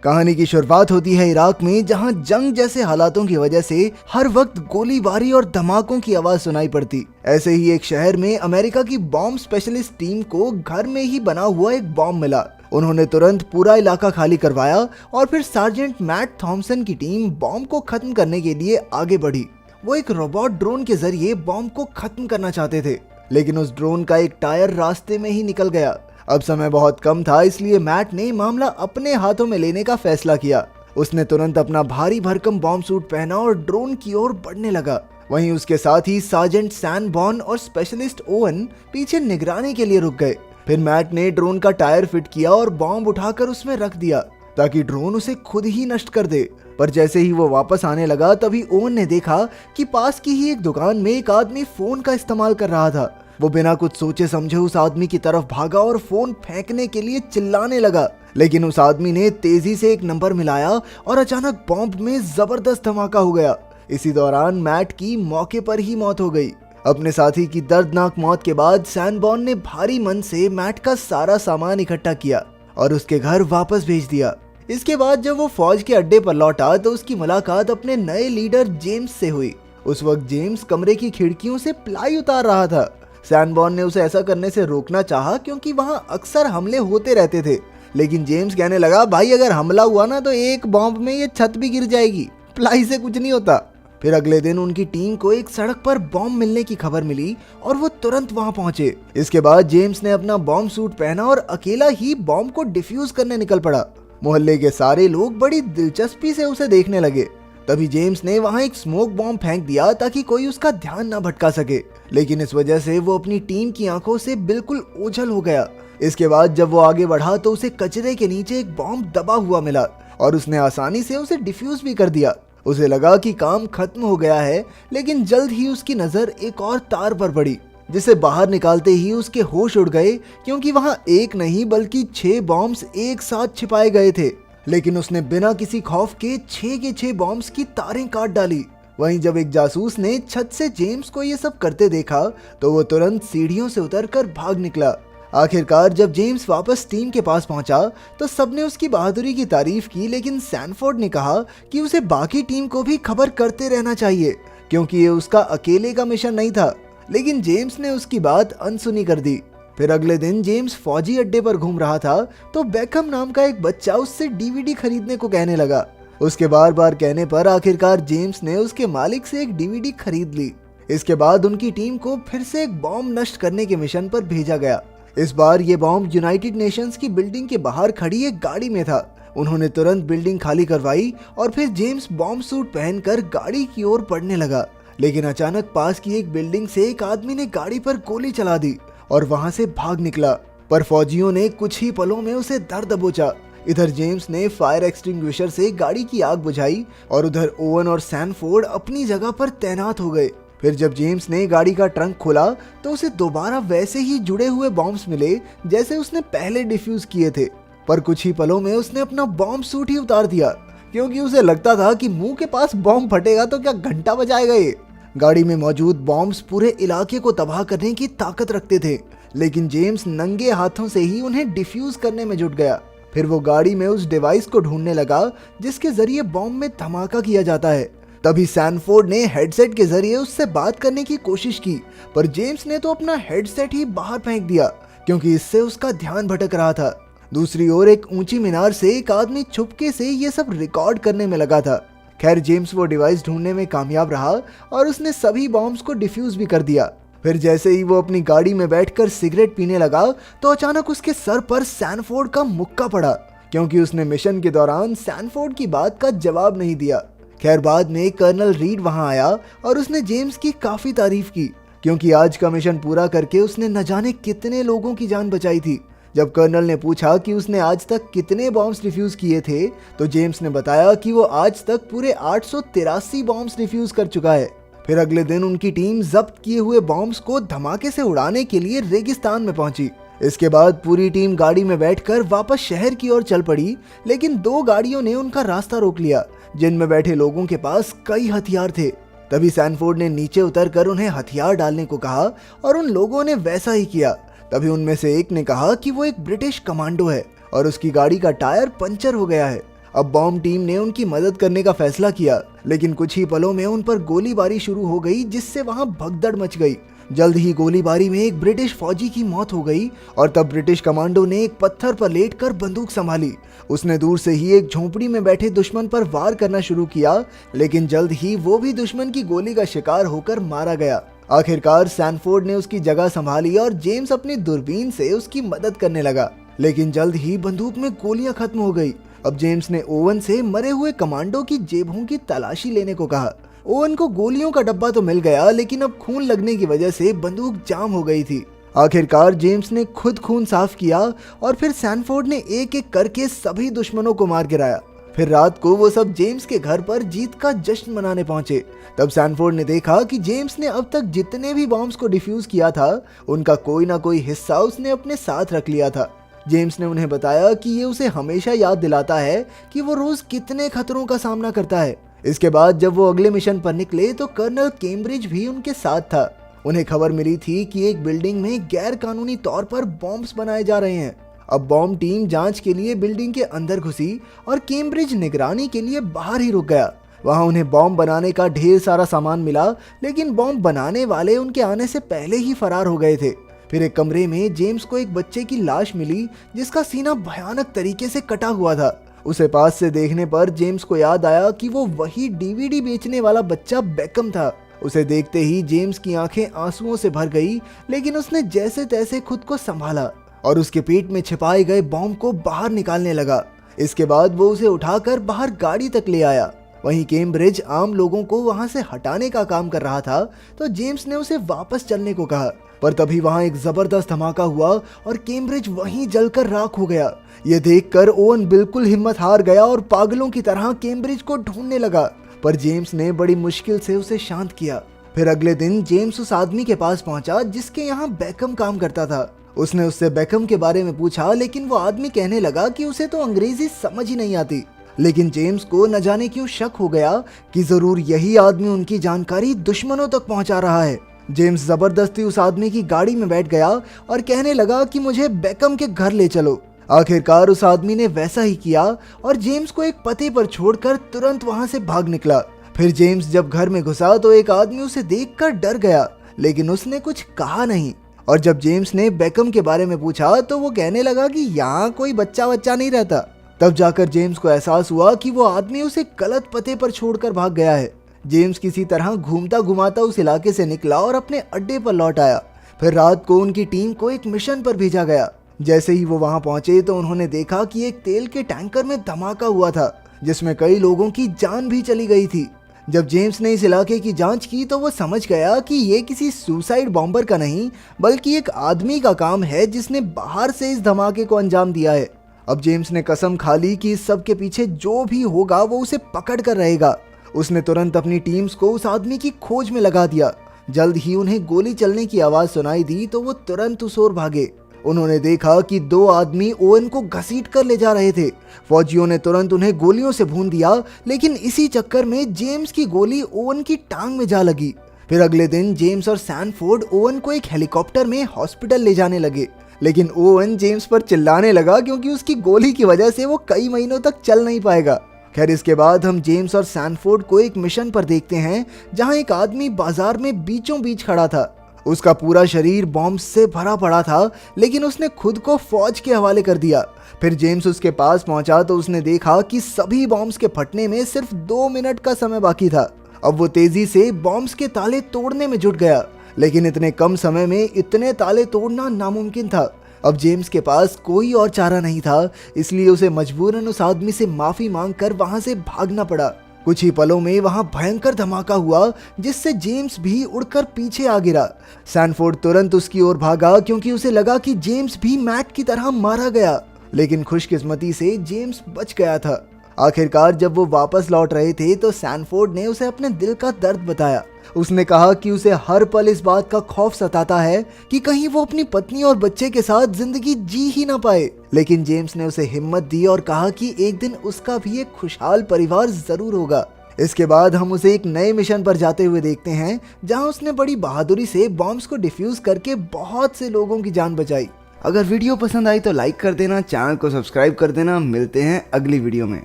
कहानी की शुरुआत होती है इराक में, जहां जंग जैसे हालातों की वजह से हर वक्त गोलीबारी और धमाकों की आवाज सुनाई पड़ती। ऐसे ही एक शहर में अमेरिका की बॉम्ब स्पेशलिस्ट टीम को घर में ही बना हुआ एक बॉम्ब मिला। उन्होंने तुरंत पूरा इलाका खाली करवाया और फिर सार्जेंट मैट थॉम्सन की टीम बॉम्ब को खत्म करने के लिए आगे बढ़ी। वो एक रोबोट ड्रोन के जरिए बॉम्ब को खत्म करना चाहते थे, लेकिन उस ड्रोन का एक टायर रास्ते में ही निकल गया। अब समय बहुत कम था, इसलिए मैट ने मामला अपने हाथों में लेने का फैसला किया। उसने तुरंत अपना भारी भरकम बॉम्ब सूट पहना और ड्रोन की ओर बढ़ने लगा। वहीं उसके साथ ही सार्जेंट सैनबॉर्न और स्पेशलिस्ट ओवन पीछे निगरानी के लिए रुक गए। फिर मैट ने ड्रोन का टायर फिट किया और बॉम्ब उठाकर उसमें रख दिया ताकि ड्रोन उसे खुद ही नष्ट कर दे। पर जैसे ही वो वापस आने लगा, तभी ओवन ने देखा कि पास की ही एक दुकान में एक आदमी फोन का इस्तेमाल कर रहा था। वो बिना कुछ सोचे समझे उस आदमी की तरफ भागा और फोन फेंकने के लिए चिल्लाने लगा, लेकिन उस आदमी ने तेजी से एक नंबर मिलाया और अचानक बॉम्ब में जबरदस्त धमाका हो गया। इसी दौरान मैट की मौके पर ही मौत हो गई। अपने साथी की दर्दनाक मौत के बाद सैनबॉर्न ने भारी मन से मैट का सारा सामान इकट्ठा किया और उसके घर वापस भेज दिया। इसके बाद जब वो फौज के अड्डे पर लौटा तो उसकी मुलाकात अपने नए लीडर जेम्स से हुई। उस वक्त जेम्स कमरे की खिड़कियों से प्लाई उतार रहा था। सैनबॉर्न ने उसे ऐसा करने से रोकना चाहा क्योंकि वहां अक्सर हमले होते रहते थे, लेकिन जेम्स कहने लगा, भाई अगर हमला हुआ ना तो एक बॉम्ब में ये छत भी गिर जाएगी, प्लाई से कुछ नहीं होता। फिर अगले दिन उनकी टीम को एक सड़क पर बॉम्ब मिलने की खबर मिली और वो तुरंत वहां पहुंचे। इसके बाद जेम्स ने अपना बॉम्ब सूट पहना और अकेला ही बॉम्ब को डिफ्यूज करने निकल पड़ा। मोहल्ले के सारे लोग बड़ी दिलचस्पी से उसे देखने लगे। तभी जेम्स ने वहां एक स्मोक बॉम्ब फेंक दिया ताकि कोई उसका ध्यान न भटका सके, लेकिन इस वजह से वो अपनी टीम की आंखों से बिल्कुल ओझल हो गया। इसके बाद जब वो आगे बढ़ा तो उसे कचरे के नीचे एक बॉम्ब दबा हुआ मिला और उसने आसानी से उसे डिफ्यूज भी कर दिया। उसे लगा कि काम खत्म हो गया है, लेकिन जल्द ही उसकी नजर एक और तार पर पड़ी, जिसे बाहर निकालते ही उसके होश उड़ गए, क्योंकि वहां एक नहीं बल्कि 6 बॉम्ब्स एक साथ छिपाए गए थे। लेकिन उसने बिना किसी खौफ के 6 के 6 बॉम्ब्स की तारें काट डाली। वहीं जब एक जासूस ने छत से जेम्स को ये सब करते देखा तो वो तुरंत सीढ़ियों से उतरकर भाग निकला। आखिरकार जब जेम्स वापस टीम के पास पहुंचा तो सबने उसकी बहादुरी की तारीफ की, लेकिन सैनफोर्ड ने कहा कि उसे बाकी टीम को भी खबर करते रहना चाहिए, क्योंकि ये उसका अकेले का मिशन नहीं था। लेकिन जेम्स ने उसकी बात अनसुनी कर दी। फिर अगले दिन जेम्स फौजी अड्डे पर घूम रहा था तो बेकहम नाम का एक बच्चा उससे डीवीडी खरीदने को कहने लगा। उसके बार बार कहने पर आखिरकार जेम्स ने उसके मालिक से एक डीवीडी खरीद ली। इसके बाद उनकी टीम को फिर से एक बॉम्ब नष्ट करने के मिशन पर भेजा गया। इस बार ये बॉम्ब यूनाइटेड नेशंस की बिल्डिंग के बाहर खड़ी एक गाड़ी में था। उन्होंने तुरंत बिल्डिंग खाली करवाई और फिर जेम्स बॉम्ब सूट पहनकर गाड़ी की ओर बढ़ने लगा, लेकिन अचानक पास की एक बिल्डिंग से एक आदमी ने गाड़ी पर गोली चला दी और वहां से भाग निकला। पर फौजियों ने कुछ ही पलों में उसे धर दबोचा। इधर जेम्स ने फायर एक्सटिंग्विशर से गाड़ी की आग बुझाई और उधर ओवन और सैनफोर्ड अपनी जगह पर तैनात हो गए। फिर जब जेम्स ने गाड़ी का ट्रंक खोला तो उसे दोबारा वैसे ही जुड़े हुए बॉम्ब्स मिले जैसे उसने पहले डिफ्यूज किए थे। पर कुछ ही पलों में उसने अपना बॉम्ब सूट ही उतार दिया, क्योंकि उसे लगता था कि मुंह के पास बॉम्ब फटेगा तो क्या घंटा बजाएगा ये। गाड़ी में मौजूद बॉम्ब्स पूरे इलाके को तबाह करने की ताकत रखते थे, लेकिन जेम्स नंगे हाथों से ही उन्हें डिफ्यूज करने में जुट गया। फिर वो गाड़ी में उस डिवाइस को ढूंढने लगा जिसके जरिए बॉम्ब में धमाका किया जाता है। तभी सैनफोर्ड ने हेडसेट के जरिए उससे बात करने की कोशिश की, पर जेम्स ने तो अपना हेडसेट ही बाहर फेंक दिया, क्योंकि इससे उसका ध्यान भटक रहा था। दूसरी ओर एक ऊंची मीनार से एक आदमी चुपके से ये सब रिकॉर्ड करने में लगा था। खैर जेम्स वो डिवाइस ढूंढने में कामयाब रहा और उसने सभी बॉम्ब्स को डिफ्यूज भी कर दिया। फिर जैसे ही वो अपनी गाड़ी में बैठकर सिगरेट पीने लगा तो अचानक उसके सर पर सैनफोर्ड का मुक्का पड़ा, क्योंकि उसने मिशन के दौरान सैनफोर्ड की बात का जवाब नहीं दिया। खैर बाद में कर्नल रीड वहां आया और उसने जेम्स की काफी तारीफ की, क्योंकि आज का मिशन पूरा करके उसने न जाने कितने लोगों की जान बचाई थी। जब कर्नल ने पूछा कि उसने आज तक कितने बॉम्ब्स डिफ्यूज किए थे तो जेम्स ने बताया कि वो आज तक पूरे 883 बॉम्ब्स डिफ्यूज कर चुका है। फिर अगले दिन उनकी टीम जब्त किए हुए बॉम्ब्स को धमाके से उड़ाने के लिए रेगिस्तान में पहुंची। इसके बाद पूरी टीम गाड़ी में बैठकर वापस शहर की ओर चल पड़ी, लेकिन 2 गाड़ियों ने उनका रास्ता रोक लिया, जिनमें बैठे लोगों के पास कई हथियार थे। तभी सैनफोर्ड ने नीचे उतरकर उन्हें हथियार डालने को कहा और उन लोगों ने वैसा ही किया। तभी उनमें से एक ने कहा कि वो एक ब्रिटिश कमांडो है और उसकी गाड़ी का टायर पंचर हो गया है। अब बॉम्ब टीम ने उनकी मदद करने का फैसला किया, लेकिन कुछ ही पलों में उन पर गोलीबारी शुरू हो गई, जिससे वहां भगदड़ मच गई। जल्द ही गोलीबारी में एक ब्रिटिश फौजी की मौत हो गई और तब ब्रिटिश कमांडो ने एक पत्थर पर लेटकर बंदूक संभाली। उसने दूर से ही एक झोंपड़ी में बैठे दुश्मन पर वार करना शुरू किया, लेकिन जल्द ही वो भी दुश्मन की गोली का शिकार होकर मारा गया। आखिरकार सैनफोर्ड ने उसकी जगह संभाली और जेम्स अपनी दूरबीन से उसकी मदद करने लगा, लेकिन जल्द ही बंदूक में गोलियां खत्म हो गई। अब जेम्स ने ओवन से मरे हुए कमांडो की जेबों की तलाशी लेने को कहा। ओवन को गोलियों का डब्बा तो मिल गया, लेकिन अब खून लगने की वजह से बंदूक जाम हो गई थी। आखिरकार जेम्स ने खुद खून साफ किया और फिर सैनफोर्ड ने एक एक करके सभी दुश्मनों को मार गिराया। फिर रात को वो सब जेम्स के घर पर जीत का जश्न मनाने पहुंचे। तब सैनफोर्ड ने देखा कि जेम्स ने अब तक जितने भी बॉम्ब्स को डिफ्यूज किया था, उनका कोई ना कोई हिस्सा उसने अपने साथ रख लिया था। जेम्स ने उन्हें बताया कि ये उसे हमेशा याद दिलाता है कि वो रोज कितने खतरों का सामना करता है। इसके बाद जब वो अगले मिशन पर निकले तो कर्नल कैम्ब्रिज भी उनके साथ था। उन्हें खबर मिली थी कि एक बिल्डिंग में गैर कानूनी तौर पर बॉम्ब्स बनाए जा रहे हैं। अब बॉम्ब टीम जांच के लिए बिल्डिंग के अंदर घुसी और कैम्ब्रिज निगरानी के लिए बाहर ही रुक गया। वहां उन्हें बॉम्ब बनाने का ढेर सारा सामान मिला, लेकिन बॉम्ब बनाने वाले उनके आने से पहले ही फरार हो गए थे। फिर एक कमरे में जेम्स को एक बच्चे की लाश मिली, जिसका सीना भयानक तरीके से कटा हुआ था। उसे पास से देखने पर जेम्स को याद आया कि वो वही डीवीडी बेचने वाला बच्चा बेकम था। उसे देखते ही जेम्स की आंखें आंसुओं से भर गई, लेकिन उसने जैसे तैसे खुद को संभाला और उसके पेट में छिपाए गए बॉम्ब को बाहर निकालने लगा। इसके बाद वो उसे उठाकर बाहर गाड़ी तक ले आया। वहीं कैम्ब्रिज आम लोगों को वहां से हटाने का काम कर रहा था, तो जेम्स ने उसे वापस चलने को कहा, पर तभी वहां एक जबरदस्त धमाका हुआ और कैम्ब्रिज वहीं जलकर राख हो गया। यह देखकर ओवन बिल्कुल हिम्मत हार गया और पागलों की तरह कैम्ब्रिज को ढूंढने लगा, पर जेम्स ने बड़ी मुश्किल से उसे शांत किया। फिर अगले दिन जेम्स उस आदमी के पास पहुंचा जिसके यहाँ बेकम काम करता था। उसने उससे बेकम के बारे में पूछा, लेकिन वो आदमी कहने लगा कि उसे तो अंग्रेजी समझ ही नहीं आती। लेकिन जेम्स को न जाने क्यों शक हो गया कि जरूर यही आदमी उनकी जानकारी दुश्मनों तक पहुंचा रहा है। जेम्स जबरदस्ती उस आदमी की गाड़ी में बैठ गया और कहने लगा कि मुझे बेकम के घर ले चलो। आखिरकार उस आदमी ने वैसा ही किया और जेम्स को एक पते पर छोड़कर तुरंत वहां से भाग निकला। फिर जेम्स जब घर में घुसा तो एक आदमी उसे देखकर डर गया, लेकिन उसने कुछ कहा नहीं। और जब जेम्स ने बेकम के बारे में पूछा तो वो कहने लगा कि यहाँ कोई बच्चा नहीं रहता। तब जाकर जेम्स को एहसास हुआ कि वो आदमी उसे गलत पते पर छोड़कर भाग गया है। जेम्स किसी तरह घूमता घुमाता उस इलाके से निकला और अपने अड्डे पर लौट आया। फिर रात को उनकी टीम को एक मिशन पर भेजा गया। जैसे ही वो वहां पहुंचे तो उन्होंने देखा कि एक तेल के टैंकर में धमाका हुआ था, जिसमें कई लोगों की जान भी चली गई थी। जब जेम्स ने इस इलाके की जांच की तो वो समझ गया कि ये किसी सुसाइड बॉम्बर का नहीं, बल्कि एक आदमी का काम है जिसने बाहर से इस धमाके को अंजाम दिया है। अब जेम्स ने कसम खा ली कि इस सब के पीछे जो भी होगा वो उसे पकड़ कर रहेगा। उसने तुरंत अपनी टीम्स को उस आदमी की खोज में लगा दिया। जल्द ही उन्हें गोली चलने की आवाज सुनाई दी तो वो तुरंत उस ओर भागे। उन्होंने देखा कि दो आदमी ओवन को घसीट कर ले जा रहे थे। फौजियों ने तुरंत उन्हें गोलियों से भून दिया, लेकिन इसी चक्कर में जेम्स की गोली ओवन की टांग में जा लगी। फिर अगले दिन जेम्स और सैनफोर्ड ओवन को एक हेलीकॉप्टर में हॉस्पिटल ले जाने लगे, लेकिन ओवन जेम्स पर चिल्लाने लगा क्योंकि उसकी गोली की वजह से वो कई महीनों तक चल नहीं पाएगा। खैर, इसके बाद हम जेम्स और सैनफोर्ड को एक मिशन पर देखते हैं, जहां एक आदमी बाजार में बीचों बीच खड़ा था। उसका पूरा शरीर बॉम्ब से भरा पड़ा था, लेकिन उसने खुद को फौज के हवाले कर दिया। फिर जेम्स उसके पास पहुंचा तो उसने देखा कि सभी बॉम्ब्स के फटने में सिर्फ 2 मिनट का समय बाकी था। अब वो तेजी से बॉम्ब्स के ताले तोड़ने में जुट गया, लेकिन इतने कम समय में इतने ताले तोड़ना नामुमकिन था। अब जेम्स के पास कोई और चारा नहीं था, इसलिए उसे मजबूरन उस आदमी से माफी मांगकर वहां से भागना पड़ा। कुछ ही पलों में वहां भयंकर धमाका हुआ, जिससे जेम्स भी उड़कर पीछे आ गिरा। सैनफोर्ड तुरंत उसकी ओर भागा क्योंकि उसे लगा कि जेम्स भी मैट की तरह मारा गया, लेकिन खुशकिस्मती से जेम्स बच गया था। आखिरकार जब वो वापस लौट रहे थे तो सैनफोर्ड ने उसे अपने दिल का दर्द बताया। उसने कहा कि उसे हर पल इस बात का खौफ सताता है कि कहीं वो अपनी पत्नी और बच्चे के साथ जिंदगी जी ही ना पाए। लेकिन जेम्स ने उसे हिम्मत दी और कहा कि एक दिन उसका भी एक खुशहाल परिवार जरूर होगा। इसके बाद हम उसे एक नए मिशन पर जाते हुए देखते हैं, जहां उसने बड़ी बहादुरी से बॉम्ब्स को डिफ्यूज करके बहुत से लोगों की जान बचाई। अगर वीडियो पसंद आई तो लाइक कर देना, चैनल को सब्सक्राइब कर देना। मिलते हैं अगली वीडियो में।